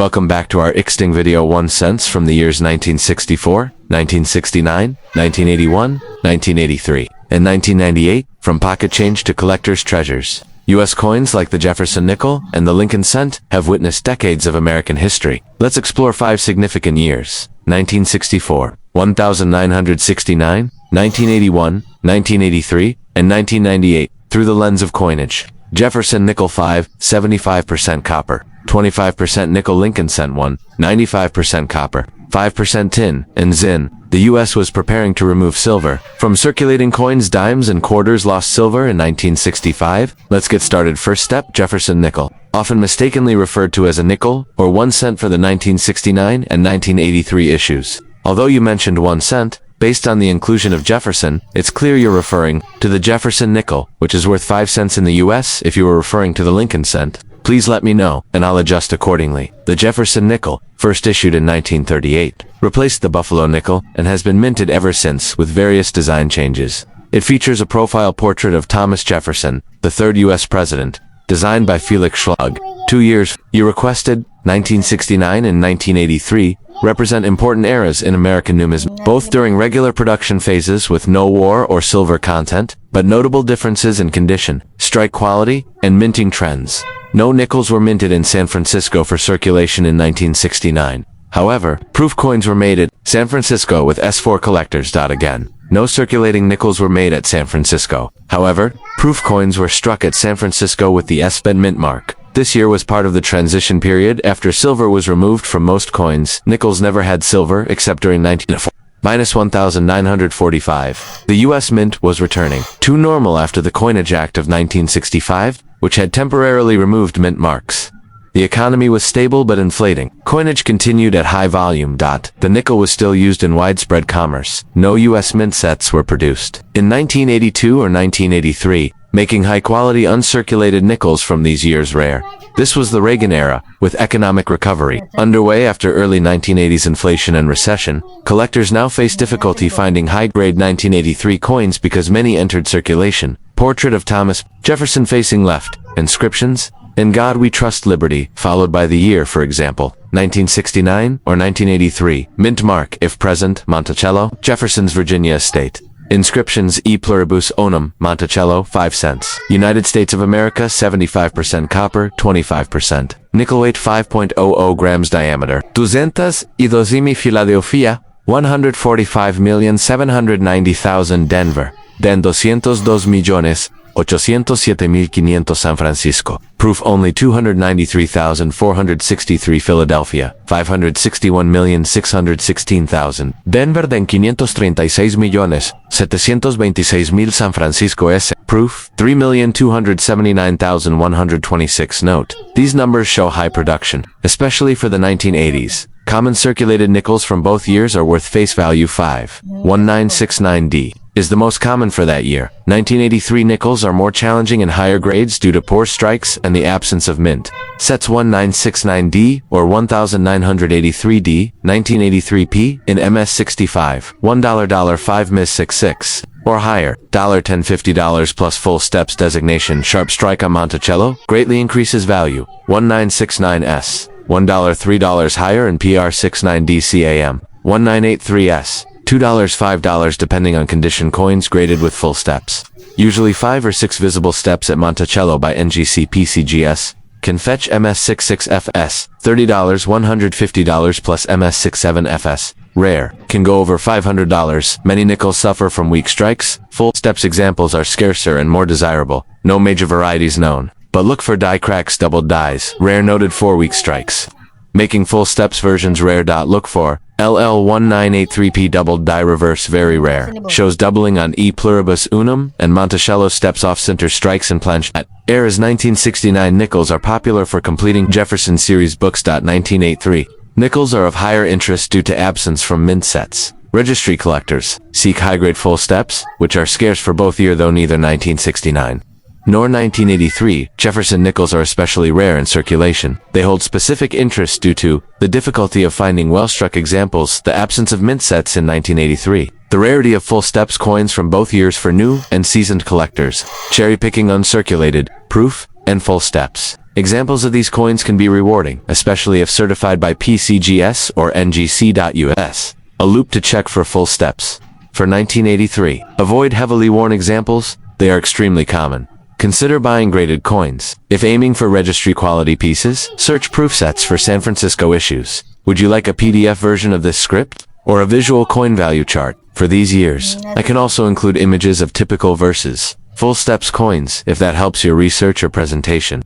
Welcome back to our Ixting video 1 cents from the years 1964, 1969, 1981, 1983, and 1998, from pocket change to collector's treasures. U.S. coins like the Jefferson Nickel and the Lincoln cent have witnessed decades of American history. Let's explore 5 significant years: 1964, 1969, 1981, 1983, and 1998, through the lens of coinage. Jefferson Nickel 5, 75% copper, 25% nickel. Lincoln cent 1, 95% copper, 5% tin, and zin. The U.S. was preparing to remove silver from circulating coins. Dimes and quarters lost silver in 1965. Let's get started. First step, Jefferson Nickel. Often mistakenly referred to as a nickel or 1 cent for the 1969 and 1983 issues. Although you mentioned 1 cent, based on the inclusion of Jefferson, it's clear you're referring to the Jefferson Nickel, which is worth 5 cents in the U.S. If you were referring to the Lincoln cent, please let me know, and I'll adjust accordingly. The Jefferson Nickel, first issued in 1938, replaced the Buffalo nickel and has been minted ever since with various design changes. It features a profile portrait of Thomas Jefferson, the third U.S. president, designed by Felix Schlug. 2 years you requested, 1969 and 1983, represent important eras in American numismatics, both during regular production phases with no war or silver content, but notable differences in condition, strike quality, and minting trends. No nickels were minted in San Francisco for circulation in 1969. However, proof coins were made at San Francisco with S4 collectors. Again, no circulating nickels were made at San Francisco. However, proof coins were struck at San Francisco with the S-Ben mint mark. This year was part of the transition period after silver was removed from most coins. Nickels never had silver except during 1945. The U.S. Mint was returning to normal after the Coinage Act of 1965, which had temporarily removed mint marks. The economy was stable but inflating. Coinage continued at high volume. The nickel was still used in widespread commerce. No U.S. mint sets were produced in 1982 or 1983, making high-quality uncirculated nickels from these years rare. This was the Reagan era, with economic recovery underway after early 1980s inflation and recession. Collectors now face difficulty finding high-grade 1983 coins because many entered circulation. Portrait of Thomas Jefferson facing left. Inscriptions: "In God We Trust, Liberty," followed by the year, for example, 1969 or 1983. Mint mark, if present, Monticello, Jefferson's Virginia estate. Inscriptions: E pluribus unum, Monticello, 5 cents. United States of America, 75% copper, 25%. Nickel weight 5.00 grams diameter. 202,000 Philadelphia, 145,790,000 Denver. Den 202,807,500 San Francisco. Proof only 293,463 Philadelphia, 561,616,000. Denver den 536,726,000 San Francisco S. Proof 3,279,126. Note: these numbers show high production, especially for the 1980s. Common circulated nickels from both years are worth face value 5.1969D. is the most common for that year. 1983 nickels are more challenging in higher grades due to poor strikes and the absence of mint. Sets 1969D or 1983D, 1983P in MS65, $1 5 Ms 66. Or higher, $10 $50 plus full steps designation. Sharp strike on Monticello greatly increases value. 1969S, $1 $3 higher, and PR 69D CAM, 1983S, $2 $5 depending on condition. Coins graded with full steps, usually 5 or 6 visible steps at Monticello by NGC PCGS, can fetch MS66FS, $30 $150 plus MS67FS. Rare, can go over $500. Many nickels suffer from weak strikes. Full steps examples are scarcer and more desirable. No major varieties known, but look for die cracks, doubled dies. Rare, noted for weak strikes. Making full steps versions rare. Look for LL1983P doubled die reverse, very rare. Shows doubling on E pluribus unum and Monticello steps off center strikes and planche. Era's 1969 nickels are popular for completing Jefferson series books. 1983 nickels are of higher interest due to absence from mint sets. Registry collectors seek high-grade full steps, which are scarce for both year, though neither 1969 nor 1983 Jefferson nickels are especially rare in circulation. They hold specific interest due to the difficulty of finding well-struck examples, the absence of mint sets in 1983, the rarity of full steps coins from both years for new and seasoned collectors, cherry-picking uncirculated, proof, and full steps. Examples of these coins can be rewarding, especially if certified by PCGS or NGC.US. A loop to check for full steps. For 1983, avoid heavily worn examples. They are extremely common. Consider buying graded coins. If aiming for registry quality pieces, search proof sets for San Francisco issues. Would you like a PDF version of this script? Or a visual coin value chart? For these years, I can also include images of typical versus full steps coins if that helps your research or presentation.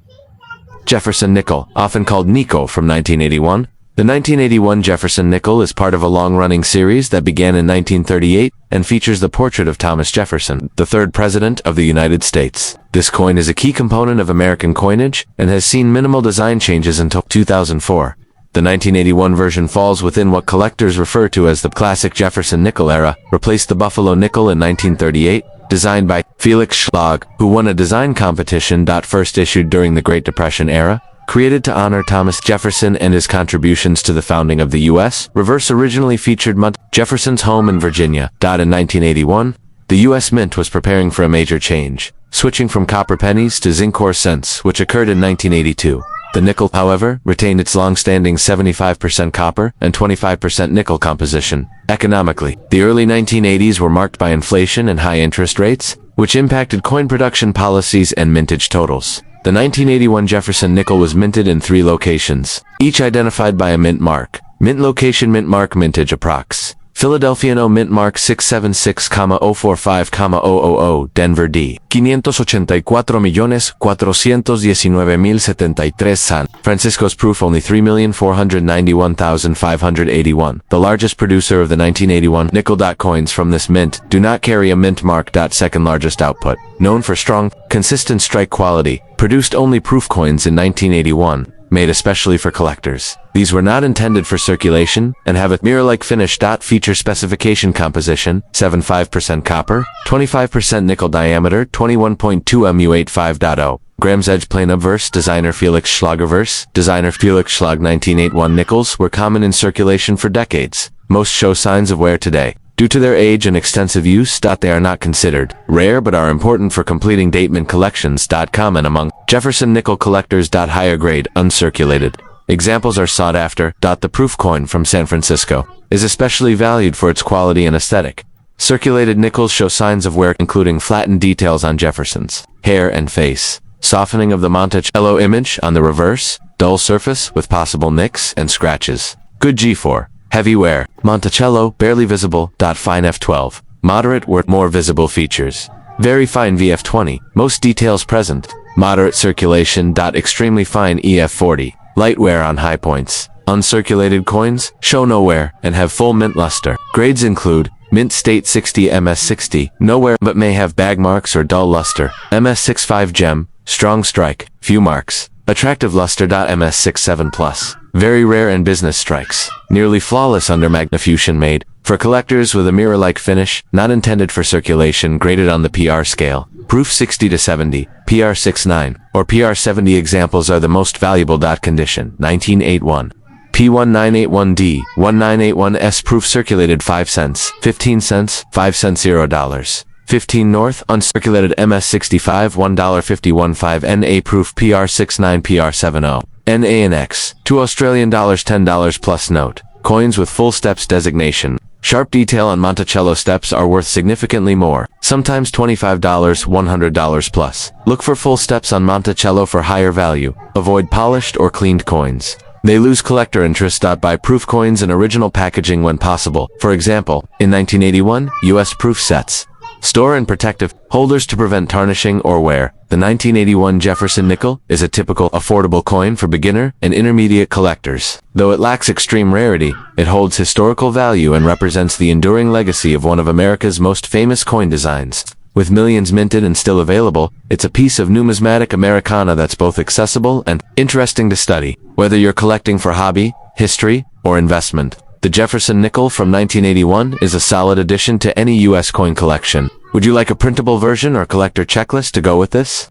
Jefferson Nickel, often called Nico, from 1981. The 1981 Jefferson Nickel is part of a long-running series that began in 1938 and features the portrait of Thomas Jefferson, the third president of the United States. This coin is a key component of American coinage and has seen minimal design changes until 2004. The 1981 version falls within what collectors refer to as the classic Jefferson Nickel era, replaced the Buffalo Nickel in 1938, designed by Felix Schlag, who won a design competition. First issued during the Great Depression era, created to honor Thomas Jefferson and his contributions to the founding of the U.S., reverse originally featured Jefferson's home in Virginia. In 1981, the U.S. Mint was preparing for a major change, switching from copper pennies to zinc ore cents, which occurred in 1982. The nickel, however, retained its long-standing 75% copper and 25% nickel composition. Economically, the early 1980s were marked by inflation and high interest rates, which impacted coin production policies and mintage totals. The 1981 Jefferson Nickel was minted in 3 locations, each identified by a mint mark. Mint location, mint mark, mintage approx. Philadelphia No Mint Mark 676,045,000, Denver D. 584,419,073 San Francisco's proof only 3,491,581. The largest producer of the 1981 nickel. Coins from this mint do not carry a mint mark. Second largest output. Known for strong, consistent strike quality, produced only proof coins in 1981. Made especially for collectors. These were not intended for circulation and have a mirror-like finish. Feature specification composition: 75% copper, 25% nickel, diameter 21.2 mu85.0 grams, edge plane obverse. Designer Felix Schlag reverse. Designer Felix Schlag. 1981 nickels were common in circulation for decades. Most show signs of wear today. Due to their age and extensive use, they are not considered rare but are important for completing datement collections. Common among Jefferson Nickel collectors. Higher grade, uncirculated examples are sought after. The proof coin from San Francisco is especially valued for its quality and aesthetic. Circulated nickels show signs of wear, including flattened details on Jefferson's hair and face, softening of the Monticello image on the reverse, dull surface with possible nicks and scratches. Good G4. Heavy wear. Monticello, barely visible. Fine F12. Moderate wear, more visible features. Very fine VF20, most details present. Moderate circulation. Extremely fine EF40. Light wear on high points. Uncirculated coins show no wear and have full mint luster. Grades include Mint State 60, MS60, no wear but may have bag marks or dull luster. MS65 Gem, strong strike, few marks. Attractive luster. MS67 Plus. Very rare and business strikes. Nearly flawless under magnification, made for collectors with a mirror-like finish, not intended for circulation. Graded on the PR scale. Proof 60 to 70, PR 69, or PR 70 examples are the most valuable. Condition: 1981. P1981D, 1981S proof circulated 5 cents, 15 cents, 5 cents, $0. 15 North, uncirculated MS65 $1.515 NA proof PR 69 PR 70. NA and X, $2 Australian $10 plus note. Coins with full steps designation. Sharp detail on Monticello steps are worth significantly more, sometimes $25, $100 plus. Look for full steps on Monticello for higher value. Avoid polished or cleaned coins. They lose collector interest. Buy proof coins in original packaging when possible. For example, in 1981, U.S. proof sets. Store in protective holders to prevent tarnishing or wear. The 1981 Jefferson Nickel is a typical affordable coin for beginner and intermediate collectors. Though it lacks extreme rarity, it holds historical value and represents the enduring legacy of one of America's most famous coin designs. With millions minted and still available, it's a piece of numismatic Americana that's both accessible and interesting to study. Whether you're collecting for hobby, history, or investment, the Jefferson Nickel from 1981 is a solid addition to any U.S. coin collection. Would you like a printable version or collector checklist to go with this?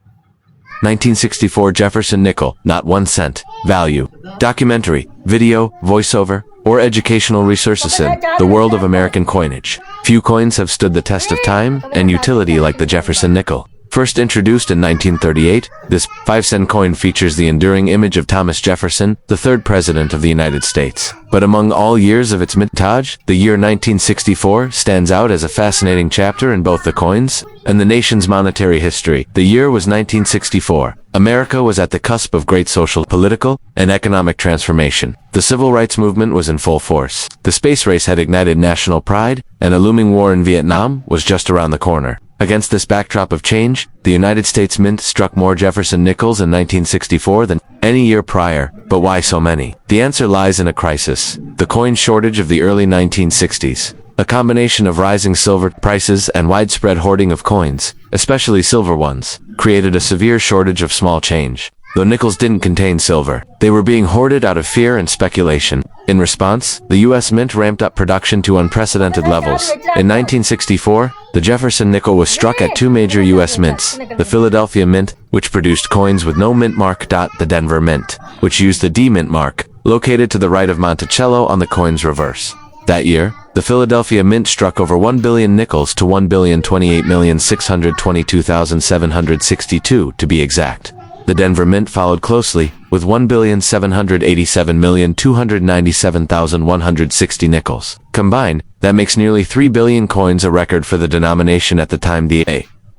1964 Jefferson Nickel, not 1 cent. Value. Documentary, video, voiceover, or educational resources in the world of American coinage. Few coins have stood the test of time and utility like the Jefferson Nickel. First introduced in 1938, this 5-cent coin features the enduring image of Thomas Jefferson, the third president of the United States. But among all years of its mintage, the year 1964 stands out as a fascinating chapter in both the coins and the nation's monetary history. The year was 1964. America was at the cusp of great social, political, and economic transformation. The civil rights movement was in full force. The space race had ignited national pride, and a looming war in Vietnam was just around the corner. Against this backdrop of change, the United States Mint struck more Jefferson Nickels in 1964 than any year prior. But why so many? The answer lies in a crisis: the coin shortage of the early 1960s. A combination of rising silver prices and widespread hoarding of coins, especially silver ones, created a severe shortage of small change. Though nickels didn't contain silver, they were being hoarded out of fear and speculation. In response, the U.S. Mint ramped up production to unprecedented levels. In 1964, the Jefferson nickel was struck at two major U.S. mints: the Philadelphia Mint, which produced coins with no mint mark, the Denver Mint, which used the D mint mark, located to the right of Monticello on the coin's reverse. That year, the Philadelphia Mint struck over 1 billion nickels to 1,028,622,762 to be exact. The Denver Mint followed closely, with 1,787,297,160 nickels. Combined, that makes nearly 3 billion coins, a record for the denomination at the time. The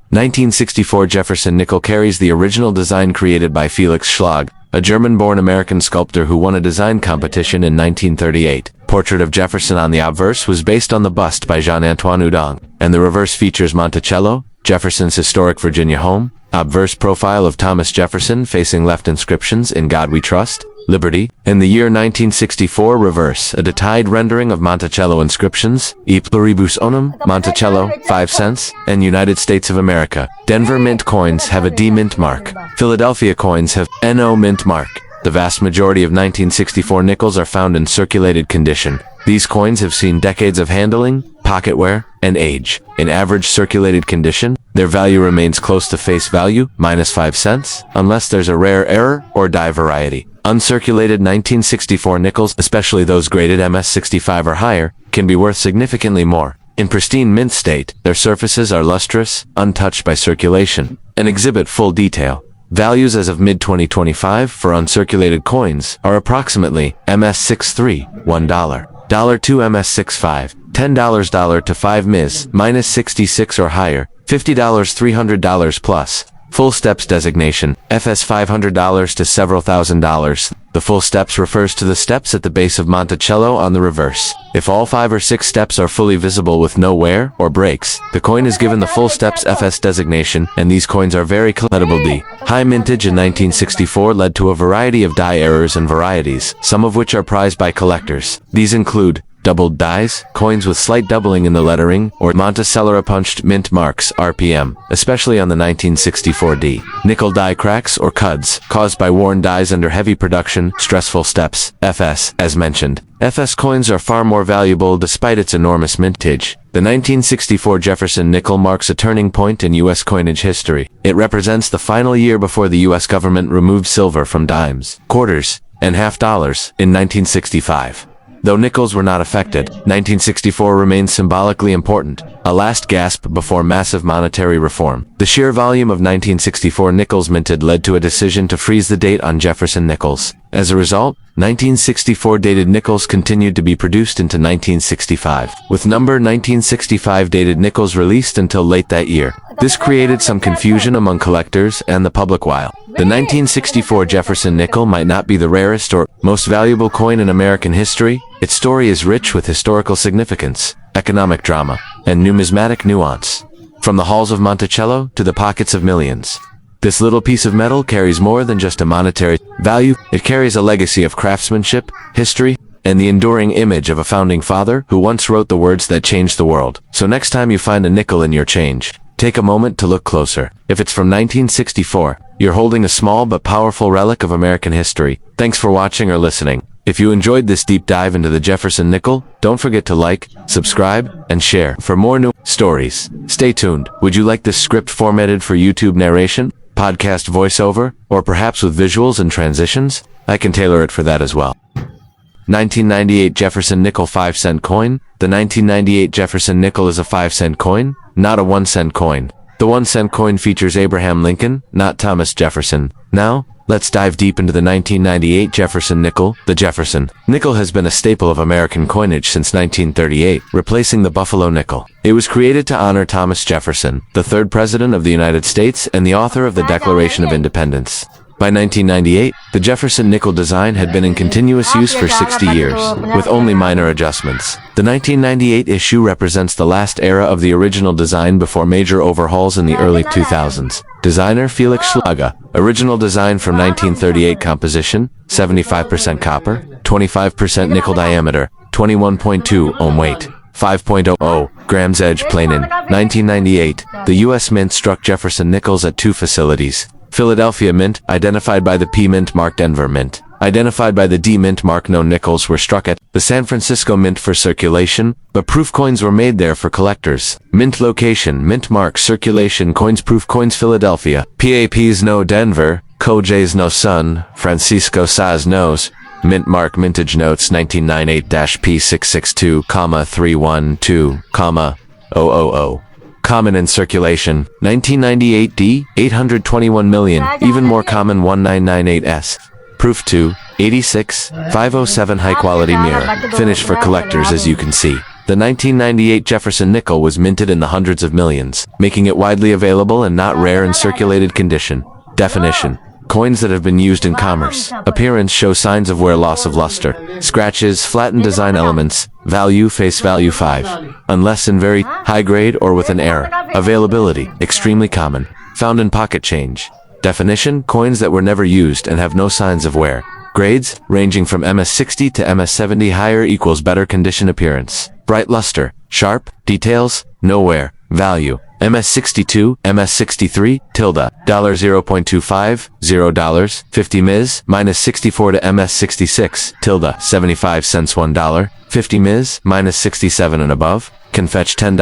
1964 Jefferson Nickel carries the original design created by Felix Schlag, a German-born American sculptor who won a design competition in 1938. Portrait of Jefferson on the obverse was based on the bust by Jean-Antoine Houdon, and the reverse features Monticello, Jefferson's historic Virginia home. Obverse profile of Thomas Jefferson facing left, inscriptions "In God We Trust," "Liberty." In the year 1964 reverse, a detailed rendering of Monticello inscriptions: "E pluribus unum," Monticello, 5 cents, and United States of America. Denver Mint coins have a D mint mark. Philadelphia coins have NO mint mark. The vast majority of 1964 nickels are found in circulated condition. These coins have seen decades of handling, pocket wear, and age. In average circulated condition, their value remains close to face value, -5 cents, unless there's a rare error or die variety. Uncirculated 1964 nickels, especially those graded MS65 or higher, can be worth significantly more. In pristine mint state, their surfaces are lustrous, untouched by circulation, and exhibit full detail. Values as of mid-2025 for uncirculated coins are approximately MS63, $1, $2 MS65, $10 to 5 Ms, -66 or higher, $50 $300 plus. Full steps designation, FS $500 to several $1,000s. The full steps refers to the steps at the base of Monticello on the reverse. If all 5 or 6 steps are fully visible with no wear or breaks, the coin is given the full steps FS designation, and these coins are very collectible. D. High mintage in 1964 led to a variety of die errors and varieties, some of which are prized by collectors. These include doubled dies, coins with slight doubling in the lettering, or Monticello punched mint marks, RPM, especially on the 1964 D. Nickel die cracks or cuds, caused by worn dies under heavy production, stressful steps, FS, as mentioned. FS coins are far more valuable despite its enormous mintage. The 1964 Jefferson Nickel marks a turning point in U.S. coinage history. It represents the final year before the U.S. government removed silver from dimes, quarters, and half dollars in 1965. Though nickels were not affected, 1964 remains symbolically important, a last gasp before massive monetary reform. The sheer volume of 1964 nickels minted led to a decision to freeze the date on Jefferson Nickels. As a result, 1964 dated nickels continued to be produced into 1965, with number 1965 dated nickels released until late that year. This created some confusion among collectors and the public. While the 1964 Jefferson nickel might not be the rarest or most valuable coin in American history, its story is rich with historical significance, economic drama, and numismatic nuance. From the halls of Monticello to the pockets of millions, this little piece of metal carries more than just a monetary value. It carries a legacy of craftsmanship, history, and the enduring image of a founding father who once wrote the words that changed the world. So next time you find a nickel in your change, take a moment to look closer. If it's from 1964, you're holding a small but powerful relic of American history. Thanks for watching or listening. If you enjoyed this deep dive into the Jefferson Nickel, don't forget to like, subscribe, and share for more new stories. Stay tuned. Would you like this script formatted for YouTube narration, podcast voiceover, or perhaps with visuals and transitions? I can tailor it for that as well. 1998 Jefferson Nickel 5-cent coin. The 1998 Jefferson Nickel is a 5-cent coin, not a 1-cent coin. The 1-cent coin features Abraham Lincoln, not Thomas Jefferson. Now, let's dive deep into the 1998 Jefferson Nickel. The Jefferson Nickel has been a staple of American coinage since 1938, replacing the Buffalo nickel. It was created to honor Thomas Jefferson, the third president of the United States and the author of the Declaration of Independence. By 1998, the Jefferson Nickel design had been in continuous use for 60 years, with only minor adjustments. The 1998 issue represents the last era of the original design before major overhauls in the early 2000s. Designer Felix Schlager. Original design from 1938 composition, 75% copper, 25% nickel diameter, 21.2 ohm weight. 5.00 grams edge planin. 1998, the U.S. Mint struck Jefferson Nickels at two facilities. Philadelphia Mint, identified by the P Mint mark. Denver Mint, identified by the D Mint mark. No nickels were struck at the San Francisco Mint for circulation, but proof coins were made there for collectors. Mint location, mint mark, circulation coins, proof coins. Philadelphia, PAPs no Denver, COJs no Sun, Francisco Saz knows. Mint mark mintage notes 1998-P662, 312, 000. Common in circulation, 1998 D, 821 million, even more common 1998S. Proof 2, 86, 507 high-quality mirror, finish for collectors as you can see. The 1998 Jefferson Nickel was minted in the hundreds of millions, making it widely available and not rare in circulated condition. Definition. Coins that have been used in commerce. Appearance show signs of wear, loss of luster. Scratches, flattened design elements. Value, face value 5. Unless in very high grade or with an error. Availability, extremely common. Found in pocket change. Definition, coins that were never used and have no signs of wear. Grades, ranging from MS60 to MS70. Higher equals better condition. Appearance. Bright luster. Sharp. Details, no wear. Value. MS62, MS63, tilde, $0.25, $0, 50 ms, minus 64 to MS66, tilde, 75 cents $1, 50 ms, minus 67 and above, can fetch $10,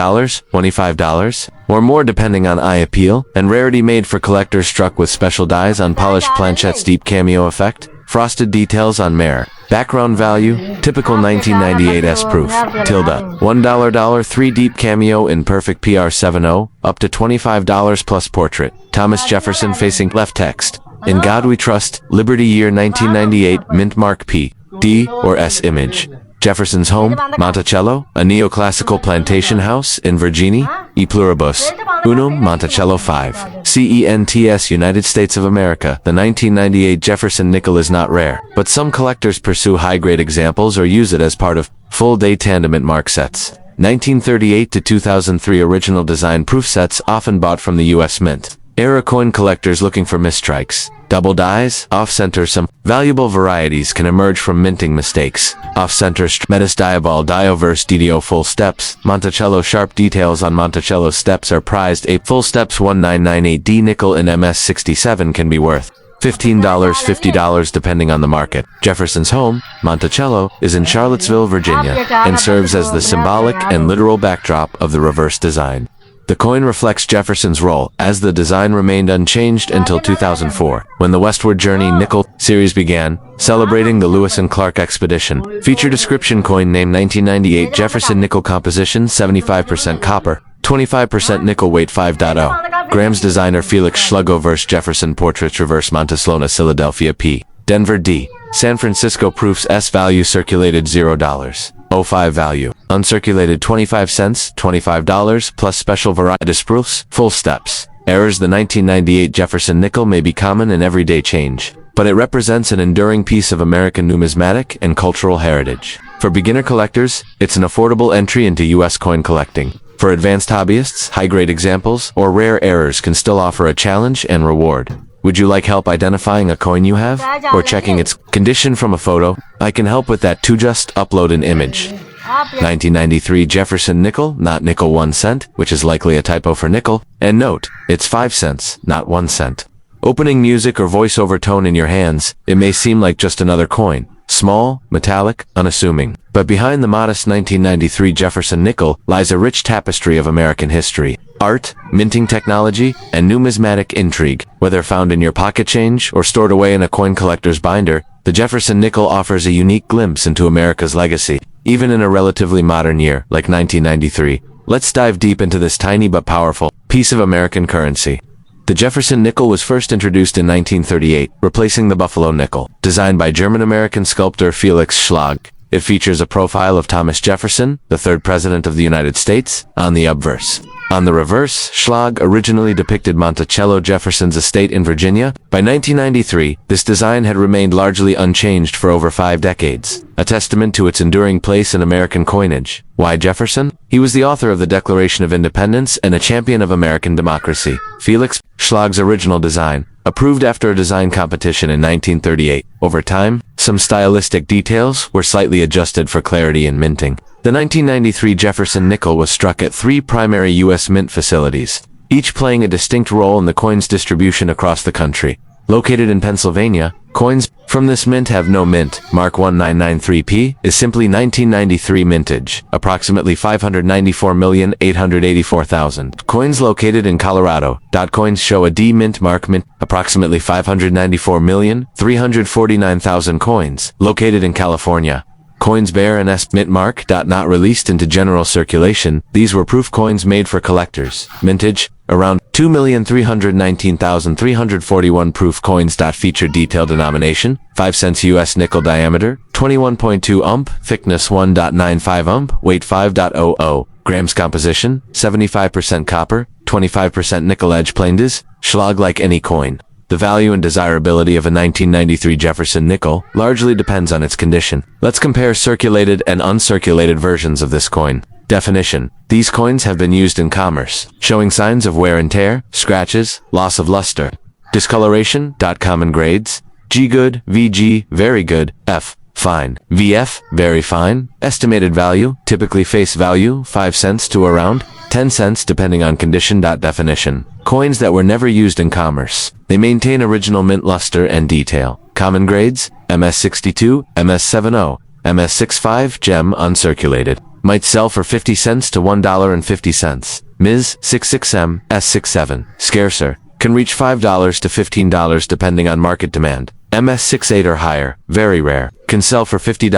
$25, or more depending on eye appeal, and rarity. Made for collectors, struck with special dies on polished planchettes. Deep cameo effect, frosted details on mirror. Background value, typical 1998S proof, tilde, $1 3 deep cameo in perfect PR70, up to $25 plus portrait. Thomas Jefferson facing left text. In God We Trust, Liberty Year 1998, mint mark P, D, or S image. Jefferson's home, Monticello, a neoclassical plantation house in Virginia, e pluribus, unum Monticello 5, CENTS United States of America. The 1998 Jefferson Nickel is not rare, but some collectors pursue high-grade examples or use it as part of full-day tandem mint mark sets. 1938 to 2003 original design proof sets often bought from the U.S. Mint. Era coin collectors looking for misstrikes. Double dies, off-center. Some valuable varieties can emerge from minting mistakes. Off-center metis diabol dioverse DDO full steps. Monticello sharp details on Monticello steps are prized. A full steps 1998D nickel in MS67 can be worth $15, $50 depending on the market. Jefferson's home, Monticello, is in Charlottesville, Virginia, and serves as the symbolic and literal backdrop of the reverse design. The coin reflects Jefferson's role, as the design remained unchanged until 2004, when the Westward Journey Nickel series began, celebrating the Lewis and Clark expedition. Feature description: coin name 1998 Jefferson Nickel composition, 75% copper, 25% nickel, weight 5.0 grams. Designer Felix Schlager. Verse Jefferson portraits reverse Monticello, Philadelphia P. Denver D. San Francisco proofs. S value circulated $0. 05 value. Uncirculated 25 cents, $25 plus special varieties proofs. Full steps. Errors: the 1998 Jefferson Nickel may be common in everyday change, but it represents an enduring piece of American numismatic and cultural heritage. For beginner collectors, it's an affordable entry into U.S. coin collecting. For advanced hobbyists, high-grade examples or rare errors can still offer a challenge and reward. Would you like help identifying a coin you have, or checking its condition from a photo? I can help with that too. Just upload an image. 1993 Jefferson Nickel, not nickel 1 cent, which is likely a typo for nickel. And note, it's 5 cents, not 1 cent. Opening music or voiceover tone in your hands, it may seem like just another coin. Small, metallic, unassuming. But behind the modest 1993 Jefferson Nickel lies a rich tapestry of American history, art, minting technology, and numismatic intrigue. Whether found in your pocket change or stored away in a coin collector's binder, the Jefferson Nickel offers a unique glimpse into America's legacy, even in a relatively modern year like 1993. Let's dive deep into this tiny but powerful Piece of American currency. The Jefferson nickel was first introduced in 1938, replacing the Buffalo nickel. Designed by German-American sculptor Felix Schlag, it features a profile of Thomas Jefferson, the third president of the United States, on the obverse. On the reverse, Schlag originally depicted Monticello Jefferson's estate in Virginia. By 1993, this design had remained largely unchanged for over 5 decades, a testament to its enduring place in American coinage. Why Jefferson? He was the author of the Declaration of Independence and a champion of American democracy. Felix Schlag's original design, approved after a design competition in 1938. Over time, some stylistic details were slightly adjusted for clarity in minting. The 1993 Jefferson nickel was struck at 3 primary U.S. mint facilities, each playing a distinct role in the coin's distribution across the country. Located in Pennsylvania, coins from this mint have no mint. Mark 1993P is simply 1993 mintage, approximately 594,884,000. Coins located in Colorado. Coins show a D mint mark mint, approximately 594,349,000 coins. Located in California. Coins bear an S mint mark. Not released into general circulation. These were proof coins made for collectors. Mintage, around 2,319,341 proof coins. Feature detailed denomination, 5 cents U.S. nickel diameter, 21.2 ump, thickness 1.95 ump, weight 5.00 grams. Composition, 75% copper, 25% nickel. Edge planed. Schlag. Like any coin, the value and desirability of a 1993 Jefferson nickel largely depends on its condition. Let's compare circulated and uncirculated versions of this coin. Definition: these coins have been used in commerce, showing signs of wear and tear, scratches, loss of luster. Discoloration. Common grades: G good, VG, very good, F, fine, VF, very fine. Estimated value, typically face value, 5 cents to around 10 cents depending on condition. Definition: coins that were never used in commerce. They maintain original mint luster and detail. Common grades: MS62, MS70, MS65, gem, uncirculated. Might sell for 50 cents to $1.50. Ms. 66M, S67, scarcer. Can reach $5 to $15 depending on market demand. MS68 or higher, very rare. Can sell for $50,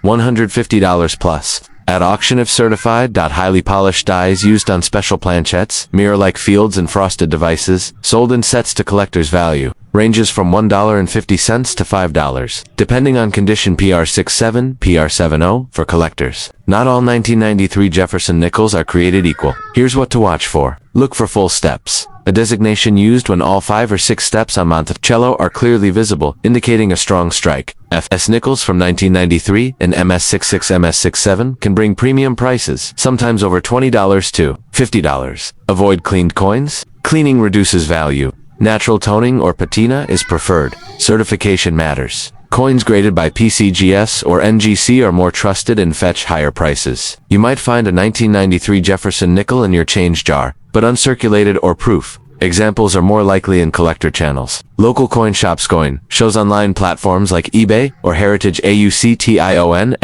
$150 plus. At auction if certified. Highly polished dies used on special planchettes, mirror-like fields and frosted devices, sold in sets to collector's value. Ranges from $1.50 to $5, depending on condition. PR67, PR70 for collectors. Not all 1993 Jefferson nickels are created equal. Here's what to watch for. Look for full steps. A designation used when all 5 or 6 steps on Monticello are clearly visible, indicating a strong strike. FS nickels from 1993 and MS66 MS67 can bring premium prices, sometimes over $20 to $50. Avoid cleaned coins. Cleaning reduces value. Natural toning or patina is preferred. Certification matters. Coins graded by PCGS or NGC are more trusted and fetch higher prices. You might find a 1993 Jefferson nickel in your change jar, but uncirculated or proof. Examples are more likely in collector channels. Local coin shops. Coin shows online platforms like eBay or Heritage AUCTION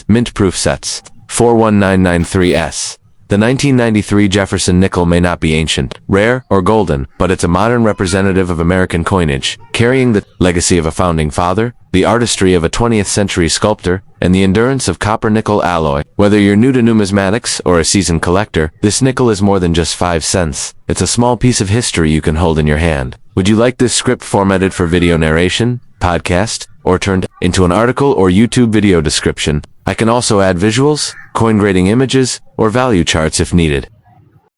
mint proof sets. 41993S. The 1993 Jefferson nickel may not be ancient, rare, or golden, but it's a modern representative of American coinage, carrying the legacy of a founding father, the artistry of a 20th century sculptor, and the endurance of copper-nickel alloy. Whether you're new to numismatics or a seasoned collector, this nickel is more than just 5 cents. It's a small piece of history you can hold in your hand. Would you like this script formatted for video narration, podcast, or turned into an article or YouTube video description? I can also add visuals, coin grading images, or value charts if needed.